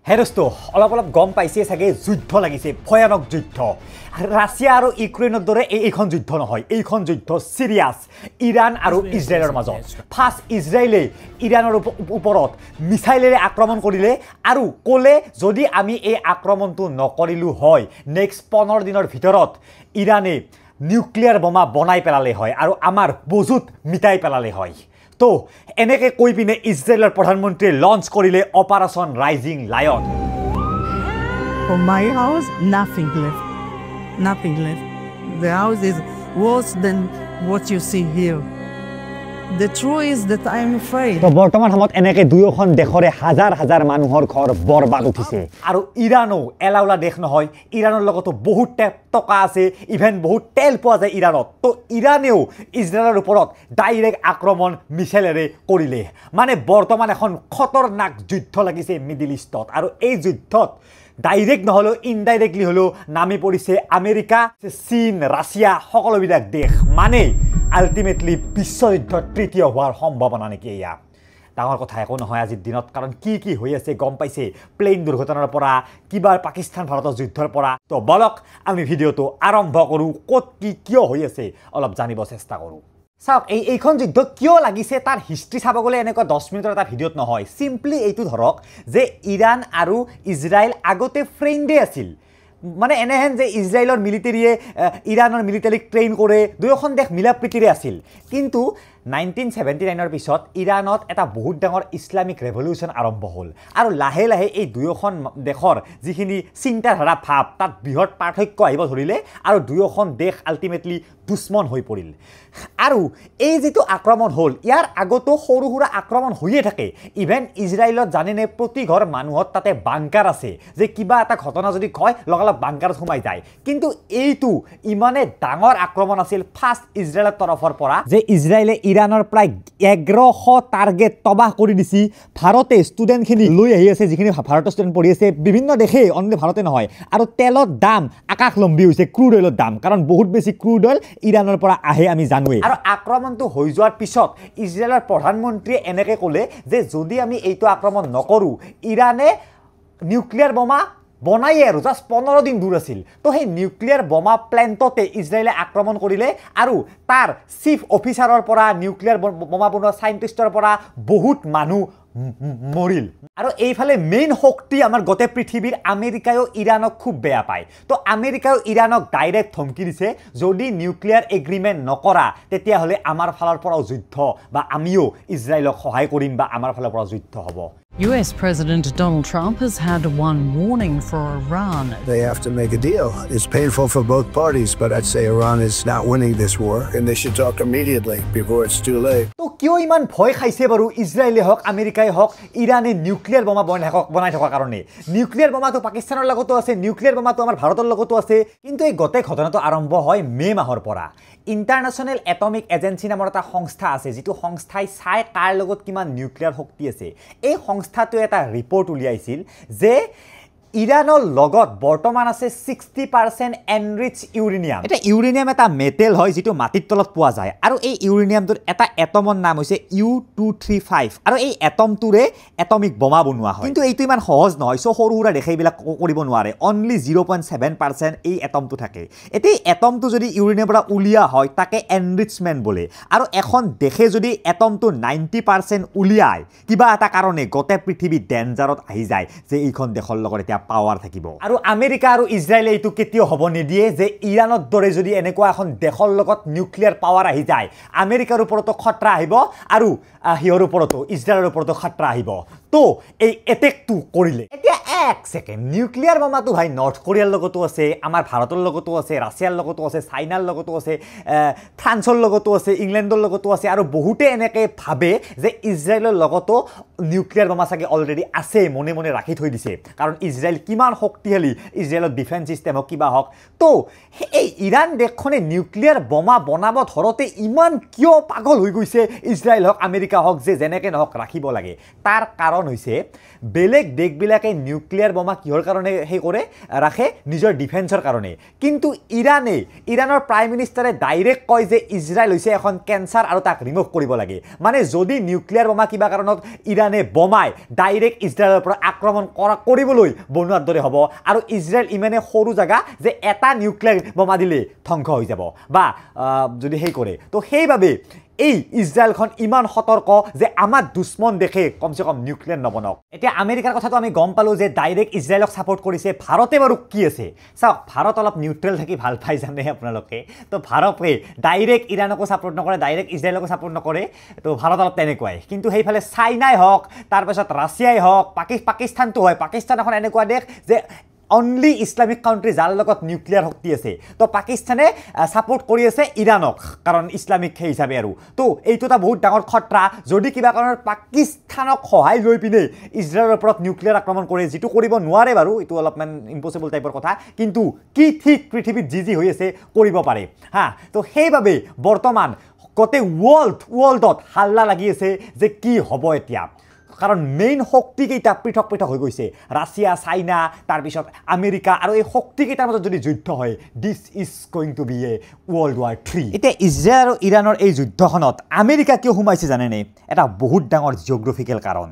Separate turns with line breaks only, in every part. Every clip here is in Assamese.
হেৰস্তো অলপ গম পাইছে চাগে যুদ্ধ লাগিছে ভয়ানক যুদ্ধ ৰাছিয়া আৰু ইউক্ৰেইনৰ দৰে এইখন যুদ্ধ নহয় এইখন যুদ্ধ সিৰিয়াছ ইৰাণ আৰু ইজৰাইলৰ মাজত ফাৰ্ষ্ট ইজৰাইলে ইৰাণৰ ওপৰত মিছাইলেৰে আক্ৰমণ কৰিলে আৰু ক'লে যদি আমি এই আক্ৰমণটো নকৰিলো হয় নেক্সট 15 দিনৰ ভিতৰত ইৰাণে নিউক্লিয়াৰ বোমা বনাই পেলালে হয় আৰু আমাৰ বজুত মিটাই পেলালে হয় তো এনেকে কৈ পিনে ইজৰাইলৰ প্ৰধানমন্ত্ৰীয়ে লঞ্চ কৰিলে operation rising lion
For my house, nothing left. Nothing left. The house is worse than what you see here. The truth is that I am afraid.
তো বৰ্তমান সময়ত এনেকে দুয়োখন দেশৰে হাজাৰ হাজাৰ মানুহৰ ঘৰ বৰবাদ উঠিছে আৰু ইৰাণো এলাউলা দেশ নহয় ইৰাণৰ লগতো বহুত টকা আছে ইভেন বহুত তেল পোৱা যায় ইৰাণত তো ইৰাণেও ইজৰাইলৰ ওপৰত ডাইৰেক্ট আক্ৰমণ মিছাইলেৰে কৰিলে মানে বৰ্তমান এখন খতৰনাক যুদ্ধ লাগিছে মিডিল ইষ্টত আৰু এই যুদ্ধত ডাইৰেক্ট নহলেও ইনডাইৰেক্টলি হলেও নামি পৰিছে আমেৰিকা চীন ৰাছিয়া সকলোবিলাক দেশ মানে আল্টিমেটলি বিশ্বযুদ্ধ তৃতীয় হোৱাৰ সম্ভাৱনা নেকি এয়া ডাঙৰ কথা একো নহয় আজিৰ দিনত কাৰণ কি হৈ আছে গম পাইছে প্লেন দুৰ্ঘটনাৰ পৰা কিবা পাকিস্তান ভাৰতৰ যুদ্ধৰ পৰা তো বলক আমি ভিডিঅ'টো আৰম্ভ কৰোঁ ক'ত কি কিয় হৈ আছে অলপ জানিব চেষ্টা কৰোঁ চাওক এইখন যুদ্ধ কিয় লাগিছে তাৰ হিষ্ট্ৰী চাব গ'লে এনেকুৱা 10 মিনিটৰ এটা ভিডিঅ'ত নহয় চিম্পলি এইটো ধৰক যে ইৰাণ আৰু ইজৰাইল আগতে ফ্ৰেণ্ডে আছিল মানে এনেহেন যে ইজৰাইলৰ মিলিটাৰীয়ে ইৰাণৰ মিলিটাৰীক ট্ৰেইন কৰে দুয়োখন দেশ মিলা প্ৰীতিৰে আছিল কিন্তু 1979 পিছত ইৰাণত এটা বহুত ডাঙৰ ইছলামিক ৰেভলিউশ্যন আৰম্ভ হ'ল আৰু লাহে লাহে এই দুয়োখন দেশৰ যিখিনি চিন্তাধাৰা ভাৱ তাত বৃহৎ পাৰ্থক্য আহিব ধৰিলে আৰু দুয়োখন দেশ আল্টিমেটলি দুশ্মন হৈ পৰিল আৰু এই যিটো আক্ৰমণ হ'ল ইয়াৰ আগতো সৰু সুৰা আক্ৰমণ হৈয়ে থাকে ইভেন ইজৰাইলত জানেনে প্ৰতি ঘৰ মানুহত তাতে বাংকাৰ আছে যে কিবা এটা ঘটনা যদি কয় লগালগ বাংকাৰত সোমাই যায় কিন্তু এইটো ইমানে ডাঙৰ আক্ৰমণ আছিল ফাৰ্ষ্ট ইজৰাইলৰ তৰফৰ পৰা যে ইজৰাইলে ইৰাণৰ প্ৰায় 1100 টাৰ্গেট তবাহ কৰি দিছি ভাৰতে ষ্টুডেণ্টখিনি লৈ আহি আছে যিখিনি ভাৰতৰ ষ্টুডেণ্ট পঢ়ি আছে বিভিন্ন দেশে অনলি ভাৰতে নহয় আৰু তেলৰ দাম আকাশলম্বী হৈছে ক্ৰুড অইলৰ দাম কাৰণ বহুত বেছি ক্ৰুড অইল ইৰাণৰ পৰা আহে আমি জানোৱেই আৰু আক্ৰমণটো হৈ যোৱাৰ পিছত ইজৰাইলৰ প্ৰধানমন্ত্ৰীয়ে এনেকৈ ক'লে যে যদি আমি এইটো আক্ৰমণ নকৰোঁ ইৰাণে নিউক্লিয়াৰ বোমা বনায়ে আৰু জাষ্ট 15 দিন দূৰ আছিল তো সেই নিউক্লিয়াৰ বোমা প্লেণ্টতে ইজৰাইলে আক্ৰমণ কৰিলে আৰু তাৰ চিফ অফিচাৰৰ পৰা নিউক্লিয়াৰ বোমা বনোৱা চাইণ্টিষ্টৰ পৰা বহুত মানুহ মৰিল আৰু এইফালে মেইন শক্তি আমাৰ গোটেই পৃথিৱীৰ আমেৰিকায়ো ইৰাণক খুব বেয়া পায় তো আমেৰিকায়ো ইৰাণক ডাইৰেক্ট ধমকি দিছে যদি নিউক্লিয়াৰ এগ্ৰিমেণ্ট নকৰা তেতিয়াহ'লে আমাৰ ফালৰ পৰাও যুদ্ধ বা আমিও ইজৰাইলক সহায় কৰিম বা আমাৰ ফালৰ পৰা যুদ্ধ হ'ব
US President Donald Trump has had one warning for Iran.
They have to make a deal. It's painful for both parties, but I'd say Iran is not winning this war, and they should talk immediately before it's too late.
তো কিয় ইমান ভয় খাইছে বাৰু ইজৰাইলে হওক আমেৰিকাই হওক ইৰাণে নিউক্লিয়াৰ বোমা বনাই থকাৰ কাৰণে নিউক্লিয়াৰ বোমাটো পাকিস্তানৰ লগতো আছে নিউক্লিয়াৰ বোমাটো আমাৰ ভাৰতৰ লগতো আছে কিন্তু এই গোটেই ঘটনাটো আৰম্ভ হয় মে মাহৰ পৰা ইণ্টাৰনেশ্যনেল এটমিক এজেঞ্চি নামৰ এটা সংস্থা আছে যিটো সংস্থাই চাই কাৰ লগত কিমান নিউক্লিয়াৰ শক্তি আছে এই সংস্থাটোৱে এটা ৰিপৰ্ট উলিয়াইছিল যে ইৰাণৰ লগত বৰ্তমান আছে 60% এনৰিচ ইউৰেনিয়াম এটা ইউৰেনিয়াম এটা মেটেল হয় যিটো মাটিৰ তলত পোৱা যায় আৰু এই ইউৰেনিয়ামটোৰ এটা এটমৰ নাম হৈছে U235 আৰু এই এটমটোৰে এটমিক বোমা বনোৱা হয় কিন্তু এইটো ইমান সহজ নহয় সো সৰু সুৰা দেশে এইবিলাক কৰিব নোৱাৰে অনলি 0.7% এই এটমটো থাকে এতিয়া এটমটো যদি ইউৰেনিয়ামৰ পৰা উলিয়া হয় তাকে এনৰিচমেণ্ট বোলে আৰু এখন দেশে যদি এটমটো 90% উলিয়ায় কিবা এটা কাৰণে গোটেই পৃথিৱী ডেঞ্জাৰত আহি যায় যে এইখন দেশৰ লগত এতিয়া পাৱাৰ থাকিব আৰু আমেৰিকা আৰু ইজৰাইলে এইটো কেতিয়াও হ'ব নিদিয়ে যে ইৰাণৰ দৰে যদি এনেকুৱা এখন দেশৰ লগত নিউক্লিয়াৰ পাৱাৰ আহি যায় আমেৰিকাৰ ওপৰতো খতৰা আহিব আৰু হিয়ৰ ওপৰতো ইজৰাইলৰ ওপৰতো খতৰা আহিব তো এই এটেকটো কৰিলে এতিয়া এক সেকেন্ড নিউক্লিয়াৰ বোমাটো ভাই নৰ্থ কোৰিয়াৰ লগতো আছে আমাৰ ভাৰতৰ লগতো আছে ৰাছিয়াৰ লগতো আছে চাইনাৰ লগতো আছে ফ্ৰান্সৰ লগতো আছে ইংলেণ্ডৰ লগতো আছে আৰু বহুতে এনেকৈ ভাবে যে ইজৰাইলৰ লগতো নিউক্লিয়াৰ বোমা চাগে অলৰেডি আছে মনে মনে ৰাখি থৈ দিছে কাৰণ ইজৰাইল কিমান শক্তিশালী ইজৰাইলৰ ডিফেন্স সিস্টেম হওক কিবা হওক তো এই ইৰাণ দেশখনে নিউক্লিয়াৰ বোমা বনাব ধৰোতে ইমান কিয় পাগল হৈ গৈছে ইজৰাইল হওক আমেৰিকা হওক যে যেনেকৈ নহওক ৰাখিব লাগে তাৰ কাৰণ হৈছে বেলেগ দেশবিলাকে নিউক্লিয়াৰ বোমা কিহৰ কাৰণে সেই কৰে ৰাখে নিজৰ ডিফেন্সৰ কাৰণে কিন্তু ইৰানৰ প্ৰাইম মিনিষ্টাৰে ডাইৰেক্ট কয় যে ইজৰাইল হৈছে এখন কেঞ্চাৰ আৰু তাক ৰিমুভ কৰিব লাগে মানে যদি নিউক্লিয়াৰ বোমা কিবা কাৰণত ইৰানে বোমাই ডাইৰেক্ট ইজৰাইলৰ পৰা আক্ৰমণ কৰিবলৈ বনোৱাৰ দৰে হ'ব আৰু ইজৰাইল ইমানে সৰু জায়গা যে এটা নিউক্লিয়াৰ বোমা দিলে ধ্বংস হৈ যাব বা যদি সেই কৰে তো সেইভাবে এই ইজৰাইলখন ইমান সতৰ্ক যে আমাৰ দুশ্মন দেশে কমসে কম নিউক্লিয়াৰ নবনাওক এতিয়া আমেৰিকাৰ কথাটো আমি গম পালো যে ডাইৰেক্ট ইজৰাইলক সাপোৰ্ট কৰিছে ভাৰতে বাৰু কি আছে চাওক ভাৰত অলপ নিউট্ৰেল থাকি ভাল পাই জানে আপোনালোকে তো ভাৰতে ডাইৰেক্ট ইৰানকো সাপোৰ্ট নকৰে ডাইৰেক্ট ইজৰাইলকো সাপোৰ্ট নকৰে তো ভাৰত অলপ তেনেকুৱাই কিন্তু সেইফালে চাইনাই হওক তাৰপিছত ৰাছিয়াই হওক পাকিস্তানটো হয় পাকিস্তান এখন এনেকুৱা দেশ যে only Islamic country যাৰ লগত নিউক্লিয়াৰ শক্তি আছে তো পাকিস্তানে সাপোৰ্ট কৰি আছে ইৰানক কাৰণ ইসলামিক হিচাপে আৰু তো এইটো এটা বহুত ডাঙৰ খটৰা যদি কিবা কাৰণত পাকিস্তানক সহায় লৈ পিনে ইজৰাইলৰ ওপৰত নিউক্লিয়াৰ আক্ৰমণ কৰে যেটো কৰিব নোৱাৰে বাৰু এটো অলপমান ইম্পসিবল টাইপৰ কথা কিন্তু কি ঠিক পৃথিৱীত জি হৈ আছে কৰিব পাৰে হা তো সেইভাবে বৰ্তমান কতে ওয়াৰ্ল্ডত হাল্লা লাগি আছে যে কি হ'ব এতিয়া কাৰণ মেইন শক্তি কেইটা পৃথক হৈ গৈছে ৰাছিয়া চাইনা তাৰ পিছত আমেৰিকা আৰু এই শক্তি কেইটাৰ মাজত যদি যুদ্ধ হয় this is going to be a world war 3 এতিয়া ইজৰাইল আৰু ইৰানৰ এই যুদ্ধখনত আমেৰিকা কিয় সোমাইছে জানেনে এটা বহুত ডাঙৰ জিওগ্ৰাফিকেল কাৰণ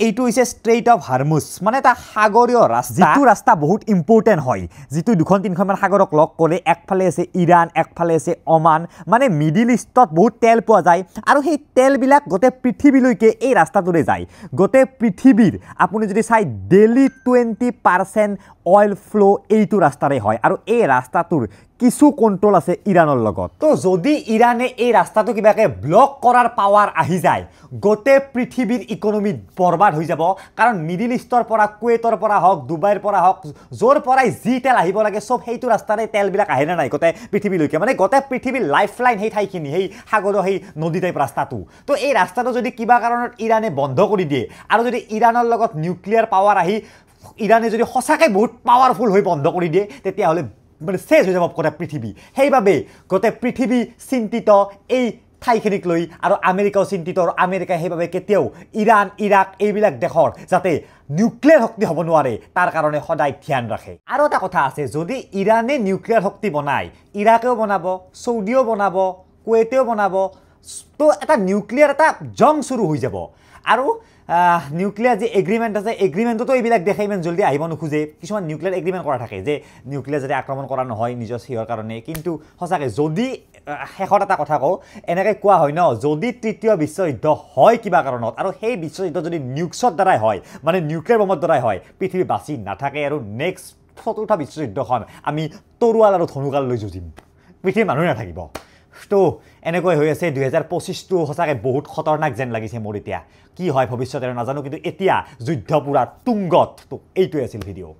এইটো হৈছে ষ্ট্ৰেইট অফ হাৰমুজ মানে এটা সাগৰীয় ৰাস্তা যিটো ৰাস্তা বহুত ইম্পৰ্টেন্ট হয় যিটো দুখন তিনখন মান সাগৰক লগ কৰে একফালে আছে ইৰাণ একফালে আছে ওমান মানে মিডল ইষ্টত বহুত তেল পোৱা যায় আৰু সেই তেলবিলাক গোটেই পৃথিৱীলৈকে এই ৰাস্তাটোৰে যায় গোটেই পৃথিৱীৰ আপুনি যদি চাই ডেইলি 20% অইল ফ্লো এইটো ৰাস্তাৰে হয় আৰু এই ৰাস্তাটোৰ কিছু কন্ট্ৰোল আছে ইৰানৰ লগত তো যদি ইৰানে এই ৰাস্তাটো কিবাকে ব্লক কৰাৰ পাৱাৰ আহি যায় গোটেই পৃথিৱীৰ ইকোনমি বৰবাদ হৈ যাব কাৰণ মিডল ইষ্টৰ পৰা কুৱেটৰ পৰা হওক ডুবাইৰ পৰা হওক জোৰ পৰাই জি তেল আহিব লাগে সব সেইটো ৰাস্তাৰে তেলবিলাক আহে না নাই গোটেই পৃথিৱীলৈকে মানে গোটেই পৃথিৱীৰ লাইফলাইন সেই ঠাইখিনি সেই সাগৰ সেই নদী টাইপ ৰাস্তাটো তো এই ৰাস্তাটো যদি কিবা কাৰণত ইৰানে বন্ধ কৰি দিয়ে আৰু যদি ইৰানৰ লগত নিউক্লিয়াৰ পাৱাৰ আহি ইৰানে যদি সঁচাকৈ বহুত পাৱাৰফুল হৈ বন্ধ কৰি দিয়ে তেতিয়াহ'লে মানে শেষ হৈ যাব গোটেই পৃথিৱী সেইভাবে গোটেই পৃথিৱী চিন্তিত এই ঠাইখিনিক লৈ আৰু আমেৰিকাও চিন্তিত আৰু আমেৰিকাই সেইভাবে কেতিয়াও ইৰাণ ইৰাক এইবিলাক দেশৰ যাতে নিউক্লিয়াৰ শক্তি হ'ব নোৱাৰে তাৰ কাৰণে সদায় ধ্যান ৰাখে আৰু এটা কথা আছে যদি ইৰানে নিউক্লিয়াৰ শক্তি বনায় ইৰাকেও বনাব সৌদিও বনাব কুৱেটেও বনাব তো এটা নিউক্লিয়াৰ এটা জং শুৰু হৈ যাব আৰু নিউক্লিয়াৰ যে এগ্ৰিমেণ্ট আছে এগ্ৰিমেণ্টতো এইবিলাক দেখাই ইমান জলদি আহিব নোখোজে কিছুমান নিউক্লিয়াৰ এগ্ৰিমেণ্ট কৰা থাকে যে নিউক্লিয়াৰ যাতে আক্ৰমণ কৰা নহয় নিজৰ সিহৰ কাৰণে কিন্তু সঁচাকৈ যদি শেষত এটা কথা কওঁ এনেকৈ কোৱা হয় ন যদি তৃতীয় বিশ্বযুদ্ধ হয় কিবা কাৰণত আৰু সেই বিশ্বযুদ্ধ যদি নিউক্সৰ দ্বাৰাই হয় মানে নিউক্লিয়াৰ বমৰ দ্বাৰাই হয় পৃথিৱী বাচি নাথাকে আৰু নেক্সট চতুৰ্থ বিশ্বযুদ্ধখন আমি তৰোৱাল আৰু ধনুকাল লৈ যুঁজিম পৃথিৱীৰ মানুহ নাথাকিব তো এনেকৈ হৈ আছে 2025টো সঁচাকৈ বহুত খতৰনাক যেন লাগিছে মোৰ এতিয়া কি হয় ভৱিষ্যতে নাজানো কিন্তু এতিয়া যুদ্ধ পুৰা তুংগত তো এইটোৱে আছিল ভিডিঅ'